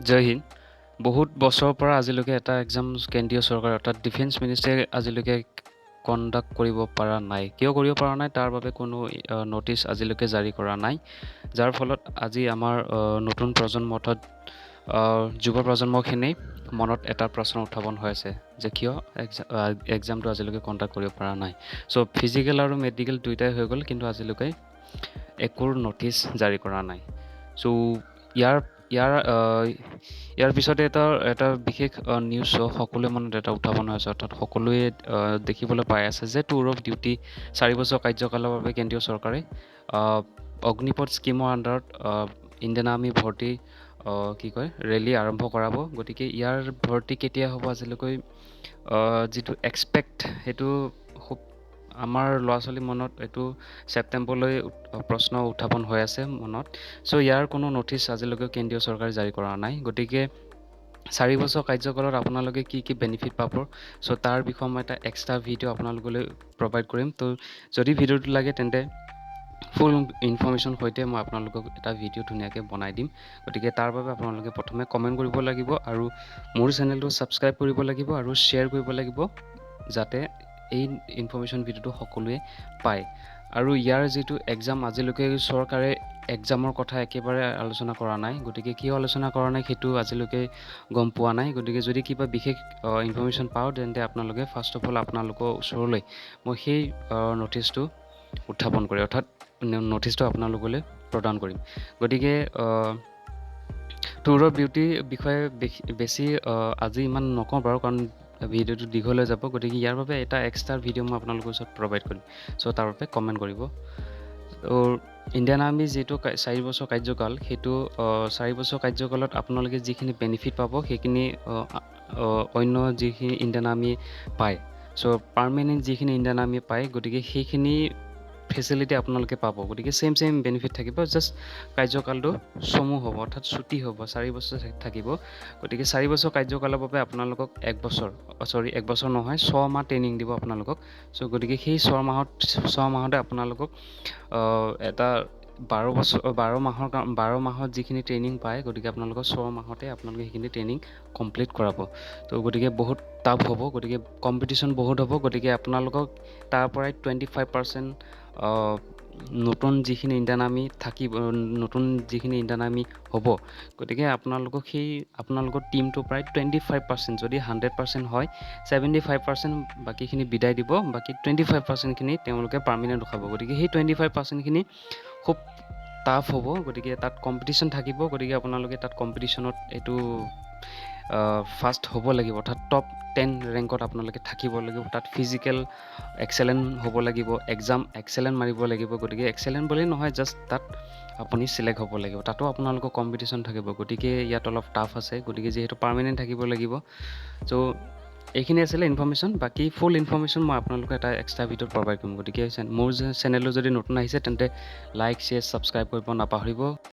জয় হিন্দ। বহুত বছৰৰ পৰা আজিলৈকে এটা এক্সাম কেন্দ্ৰীয় চৰকাৰ অৰ্থাৎ ডিফেন্স মিনিষ্টাৰে আজিলৈকে কণ্ডাক্ট কৰিব পৰা নাই। কিয় কৰিব পৰা নাই তাৰ বাবে কোনো নটিচ আজিলৈকে জাৰি কৰা নাই। যাৰ ফলত আজি আমাৰ নতুন প্ৰজন্ম অৰ্থাৎ যুৱ প্ৰজন্মখিনি মনত এটা প্ৰশ্ন উত্থাপন হৈ আছে যে কিয় এক্সামটো আজিলৈকে কণ্ডাক্ট কৰিব পৰা নাই। চ' ফিজিকেল আৰু মেডিকেল দুয়োটাই হৈ গ'ল, কিন্তু আজিলৈকে একো নটিচ জাৰি কৰা নাই। চ' ইয়াৰ পিছতে এটা বিশেষ নিউজ সকলোৱে মনত এটা উত্থাপন হৈ আছে, অৰ্থাৎ সকলোৱে দেখিবলৈ পাই আছে যে টুৰ অফ ডিউটি 4 বছৰ কাৰ্যকালৰ বাবে কেন্দ্ৰীয় চৰকাৰে অগ্নিপথ স্কিমৰ আণ্ডাৰত ইণ্ডিয়ান আৰ্মি ভৰ্তি ৰেলী আৰম্ভ কৰাব। গতিকে ইয়াৰ ভৰ্তি কেতিয়া হ'ব আজিলৈকে যিটো এক্সপেক্ট সেইটো খুব আমাৰ ল'ৰা ছোৱালীৰ মনত এইটো ছেপ্টেম্বৰলৈ প্ৰশ্ন উত্থাপন হৈ আছে মনত। চ' ইয়াৰ কোনো নটিচ আজিলৈকে কেন্দ্ৰীয় চৰকাৰে জাৰি কৰা নাই। গতিকে 4 বছৰ কাৰ্যকালত আপোনালোকে কি বেনিফিট পাব, চ' তাৰ বিষয়ে মই এটা এক্সট্ৰা ভিডিঅ' আপোনালোকলৈ প্ৰভাইড কৰিম। তো যদি ভিডিঅ'টো লাগে তেন্তে ফুল ইনফৰ্মেশ্যন সৈতে মই আপোনালোকক এটা ভিডিঅ' ধুনীয়াকৈ বনাই দিম। গতিকে তাৰ বাবে আপোনালোকে প্ৰথমে কমেণ্ট কৰিব লাগিব আৰু মোৰ চেনেলটো ছাবস্ক্ৰাইব কৰিব লাগিব আৰু শ্বেয়াৰ কৰিব লাগিব, যাতে এই ইনফৰ্মেশ্যন ভিডিঅ'টো সকলোৱে পায়। আৰু ইয়াৰ যিটো এক্সাম আজিলৈকে চৰকাৰে এক্সামৰ কথা একেবাৰে আলোচনা কৰা নাই। গতিকে কিয় আলোচনা কৰা নাই সেইটো আজিলৈকে গম পোৱা নাই। গতিকে যদি কিবা বিশেষ ইনফৰ্মেশ্যন পাওঁ তেন্তে আপোনালোকে ফাৰ্ষ্ট অফ অল আপোনালোকৰ ওচৰলৈ মই সেই নটিচটো উত্থাপন কৰিম, অৰ্থাৎ নটিচটো আপোনালোকলৈ প্ৰদান কৰিম। গতিকে টুৰ অফ ডিউটিৰ বিষয়ে বেছি আজি ইমান নকওঁ বাৰু, কাৰণ ভিডিঅ'টো দীঘল হৈ যাব। গতিকে ইয়াৰ বাবে এটা এক্সট্ৰা ভিডিঅ' মই আপোনালোকৰ ওচৰত প্ৰভাইড কৰিম। চ' তাৰ বাবে কমেণ্ট কৰিব। ইণ্ডিয়ান আৰ্মি যিটো 4 বছৰ কাৰ্যকাল, সেইটো 4 বছৰ কাৰ্যকালত আপোনালোকে যিখিনি বেনিফিট পাব সেইখিনি অন্য যিখিনি ইণ্ডিয়ান আৰ্মি পায়, চ' পাৰ্মানেণ্ট যিখিনি ইণ্ডিয়ান আৰ্মি পায়, গতিকে সেইখিনি ফেচিলিটি আপোনালোকে পাব। গতিকে ছেইম বেনিফিট থাকিব, জাষ্ট কাৰ্যকালটো চমু হ'ব, অৰ্থাৎ ছুটি হ'ব, 4 বছৰ থাকিব। গতিকে 4 বছৰ কাৰ্যকালৰ বাবে আপোনালোকক 1 বছৰ নহয় 6 মাহ ট্ৰেইনিং দিব আপোনালোকক। চ' গতিকে সেই 6 মাহতে আপোনালোকক এটা 12 মাহত যিখিনি ট্ৰেইনিং পায়, গতিকে আপোনালোকৰ 6 মাহতে আপোনালোকে সেইখিনি ট্ৰেইনিং কমপ্লিট কৰাব। তো গতিকে বহুত টাফ হ'ব, গতিকে কম্পিটিশ্যন বহুত হ'ব। গতিকে আপোনালোকক তাৰ পৰাই 25% নতুন যিখিনি ইণ্ডিয়ান আৰ্মি নতুন যিখিনি ইণ্ডিয়ান আৰ্মি হ'ব, গতিকে আপোনালোকৰ টীমটো প্ৰায় 25%, যদি 100% হয় 75% বাকীখিনি বিদায় দিব, বাকী 25%খিনি তেওঁলোকে পাৰ্মানেণ্ট ৰখাব। গতিকে সেই 25%খিনি খুব টাফ হ'ব। গতিকে তাত কম্পিটিশ্যন থাকিব। গতিকে আপোনালোকে তাত কম্পিটিশ্যনত এইটো ফাৰ্ষ্ট হ'ব লাগিব, অৰ্থাৎ টপ 10 ৰেংকত আপোনালোকে থাকিব লাগিব। তাত ফিজিকেল এক্সেলেণ্ট হ'ব লাগিব, এক্সাম এক্সেলেণ্ট মাৰিব লাগিব। গতিকে এক্সেলেণ্ট বুলি নহয়, জাষ্ট তাত আপুনি চিলেক্ট হ'ব লাগিব। তাতো আপোনালোকৰ কম্পিটিশ্যন থাকিব। গতিকে ইয়াত অলপ টাফ আছে। গতিকে যিহেতু পাৰ্মানেণ্ট থাকিব লাগিব। চ' এইখিনি আছিলে ইনফৰ্মেশ্যন। বাকী ফুল ইনফৰ্মেশ্যন মই আপোনালোকক এটা এক্সট্ৰা ভিডিঅ'ত প্ৰভাইড কৰিম। গতিকে মোৰ চেনেলটো যদি নতুন আহিছে তেন্তে লাইক, শ্বেয়াৰ, ছাবস্ক্ৰাইব কৰিব নাপাহৰিব।